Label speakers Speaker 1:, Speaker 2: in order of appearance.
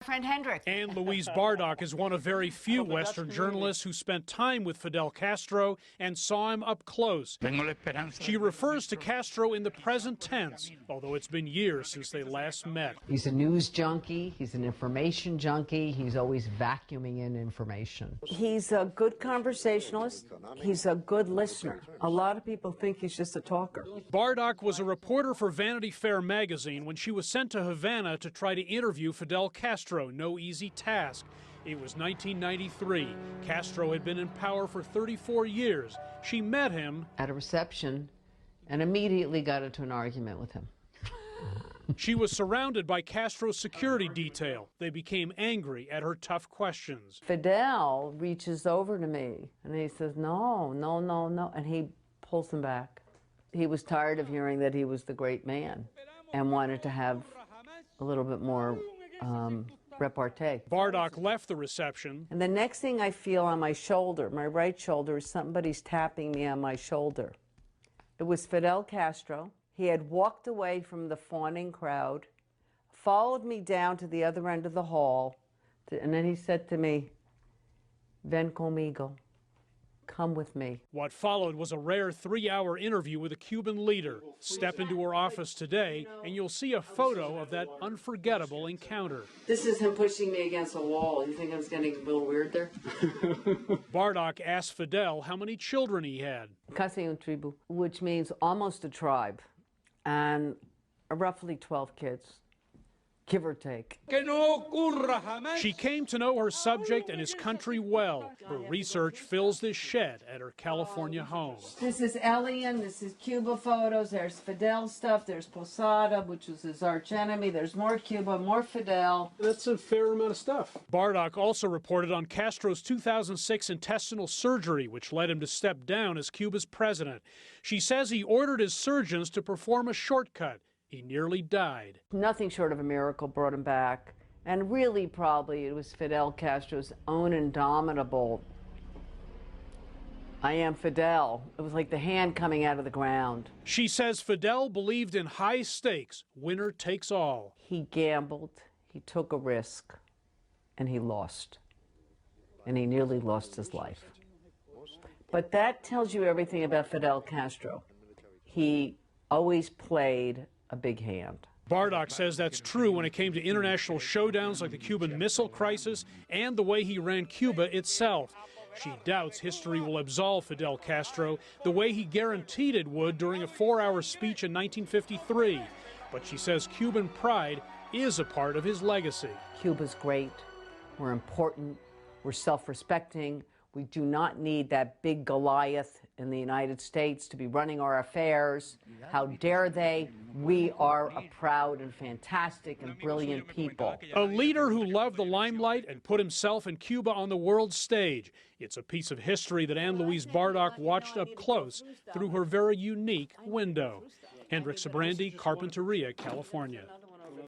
Speaker 1: Friend Hendrik.
Speaker 2: And Louise Bardach is one of very few Western journalists who spent time with Fidel Castro and saw him up close. She refers to Castro in the present tense, although it's been years since they last met.
Speaker 3: He's a news junkie, he's an information junkie, he's always vacuuming in information.
Speaker 4: He's a good conversationalist, he's a good listener. A lot of people think he's just a talker.
Speaker 2: Bardach was a reporter for Vanity Fair magazine when she was sent to Havana to try to interview Fidel Castro. No easy task. It was 1993. Castro had been in power for 34 years. She met him
Speaker 3: at a reception and immediately got into an argument with him.
Speaker 2: She was surrounded by Castro's security detail. They became angry at her tough questions.
Speaker 4: Fidel reaches over to me and he says, no, no, no, no, and he pulls him back. He was tired of hearing that he was the great man and wanted to have a little bit more repartee.
Speaker 2: Bardach left the reception.
Speaker 4: And the next thing I feel on my shoulder, my right shoulder, is somebody's tapping me on my shoulder. It was Fidel Castro. He had walked away from the fawning crowd, followed me down to the other end of the hall, and then he said to me, "Ven conmigo." Come with me.
Speaker 2: What followed was a rare 3-hour interview with a Cuban leader. Step into her office today, and you'll see a photo of that unforgettable encounter.
Speaker 4: This is him pushing me against a wall. You think I was getting a little weird there?
Speaker 2: Bardach asked Fidel how many children he had.
Speaker 4: Casi un tribu, which means almost a tribe, and roughly 12 kids. Give or take.
Speaker 2: She came to know her subject and his country well. Her research fills this shed at her California home.
Speaker 4: This is Elian, this is Cuba photos, there's Fidel stuff, there's Posada, which was his archenemy, there's more Cuba, more Fidel.
Speaker 5: That's a fair amount of stuff.
Speaker 2: Bardach also reported on Castro's 2006 intestinal surgery, which led him to step down as Cuba's president. She says he ordered his surgeons to perform a shortcut. He nearly died.
Speaker 4: Nothing short of a miracle brought him back. And really, probably, it was Fidel Castro's own indomitable, I am Fidel. It was like the hand coming out of the ground.
Speaker 2: She says Fidel believed in high stakes, winner takes all.
Speaker 4: He gambled, he took a risk, and he lost. And he nearly lost his life. But that tells you everything about Fidel Castro. He always played a big hand.
Speaker 2: Bardach says that's true when it came to international showdowns like the Cuban Missile Crisis and the way he ran Cuba itself. She doubts history will absolve Fidel Castro the way he guaranteed it would during a 4-hour speech in 1953. But she says Cuban pride is a part of his legacy.
Speaker 4: Cuba's great. We're important. We're self-respecting. We do not need that big Goliath in the United States to be running our affairs. How dare they? We are a proud and fantastic and brilliant people.
Speaker 2: A leader who loved the limelight and put himself and Cuba on the world stage. It's a piece of history that Louise Bardach watched up close through her very unique window. Hendrik, Sybrandy, Carpinteria, California.